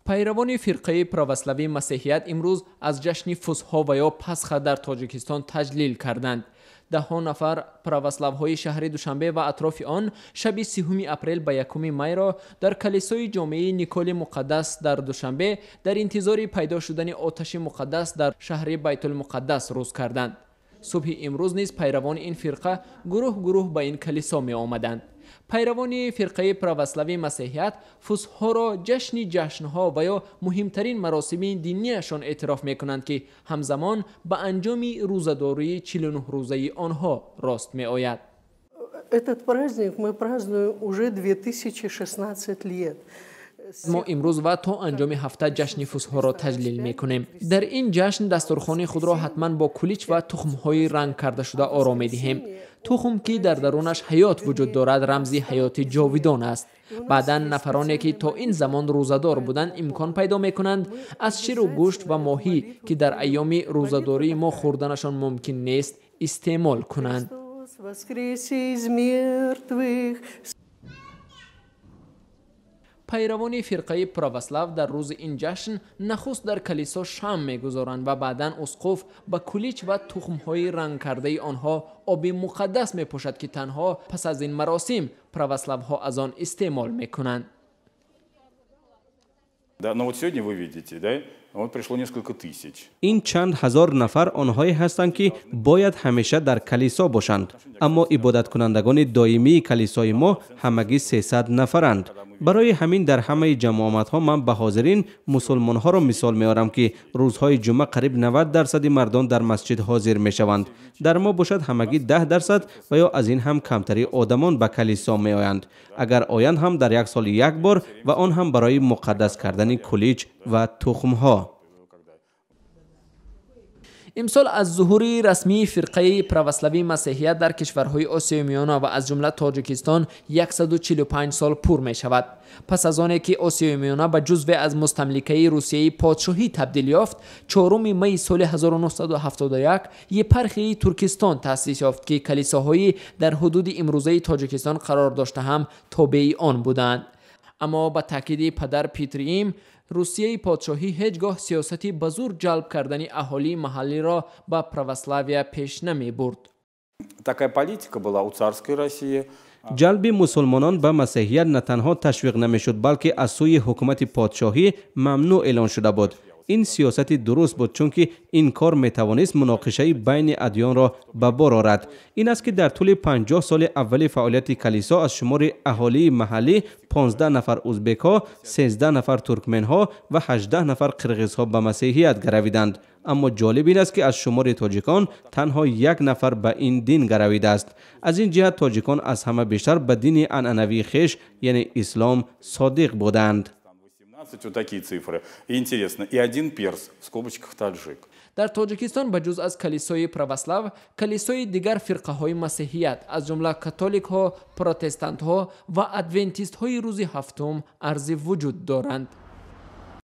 پیروان فرقه پراوسلوی مسیحیت امروز از جشن فسحا و یا پسخ در تاجیکستان تجلیل کردند. ده نفر پراوسلاوهای شهر دوشنبه و اطراف آن شب 30 اپریل به 1 می را در کلیسای جامعه نیکول مقدس در دوشنبه در انتظار پیدا شدن آتش مقدس در شهر بیت المقدس روز کردند. صبح امروز نیز پیروان این فرقه گروه به این کلیسا می آمدند. پیروان فرقه پراوسلوی مسیحیت فسحا را جشنها و یا مهمترین مراسم دینیشان اعتراف می کنند که همزمان به انجام روزه‌داری 49 روزه آنها راست می آید. Этот праздник мы празднуем уже 2016 лет. ما امروز و تا انجام هفته جشن فسحا را تجلیل می کنیم. در این جشن دسترخوان خود را حتما با کلیچ و تخم‌های رنگ کرده شده آرام می دهیم. تخم که در درونش حیات وجود دارد رمزی حیات جاودان است. بعدا نفرانی که تا این زمان روزه‌دار بودند امکان پیدا می کنند از شیر و گوشت و ماهی که در ایام روزه‌داری ما خوردنشان ممکن نیست استعمال کنند. پیروان فرقه پراوسلاو در روز این جشن نخست در کلیسا شام می‌گذارند و بعداً اسقف با کلیچ و تخم‌های رنگ کرده آنها آب مقدس می‌پوشد که تنها پس از این مراسم پراوسلاوها از آن استعمال می‌کنند. این چند هزار نفر آنهایی هستند که باید همیشه در کلیسا باشند، اما عبادت کنندگان دائمی کلیسای ما همگی 300 نفرند. برای همین در همه جماعت ها من به حاضرین مسلمان ها را مثال میارم که روزهای جمعه قریب 90% مردان در مسجد حاضر می شوند. در ما باشد همگی 10% و یا از این هم کمتری آدمان به کلیسا می آیند. اگر آیند هم در یک سال یک بار و آن هم برای مقدس کردن کلیچ و تخم ها. امسال از ظهور رسمی فرقه پراوسلوی مسیحیت در کشورهای آسیای میانه و از جمله تاجیکستان 145 سال پر می شود. پس از آنکه که آسیای میانه به جزو از مستملکه روسیه پادشاهی تبدیل یافت، 4 می سال 1971 یپارخی ترکستان تأسیس یافت که کلیساهایی در حدود امروزه تاجیکستان قرار داشته هم تابع آن بودند. اما با تاکید پدر پیتریم، روسیه پادشاهی هیچگاه سیاستی به زور جلب کردن اهالی محلی را به پراوسلاویا پیش نمی برد. جلب مسلمانان به مسیحیت نه تنها تشویق نمی شد بلکه از سوی حکومت پادشاهی ممنوع اعلان شده بود. این سیاست درست بود چون که این کار می توانست مناقشه بین ادیان را به بار آورد. این است که در طول 50 سال اول فعالیت کلیسا از شمار اهالی محلی 15 نفر ازبک‌ها، 13 نفر ترکمن‌ها و 18 نفر قرغیزها به مسیحیت گرویدند. اما جالب این است که از شمار تاجیکان تنها 1 نفر به این دین گرویده است. از این جهت تاجیکان از همه بیشتر به دین عنعنوی خویش یعنی اسلام صادق بودند. در تاجیکستان بجز از کلیسای پراوسلاو، کلیسای دیگر فرقه های مسیحیت از جمله کاتولیک ها، پروتستانت ها و ادونتیست های روز هفتم ارزی وجود دارند.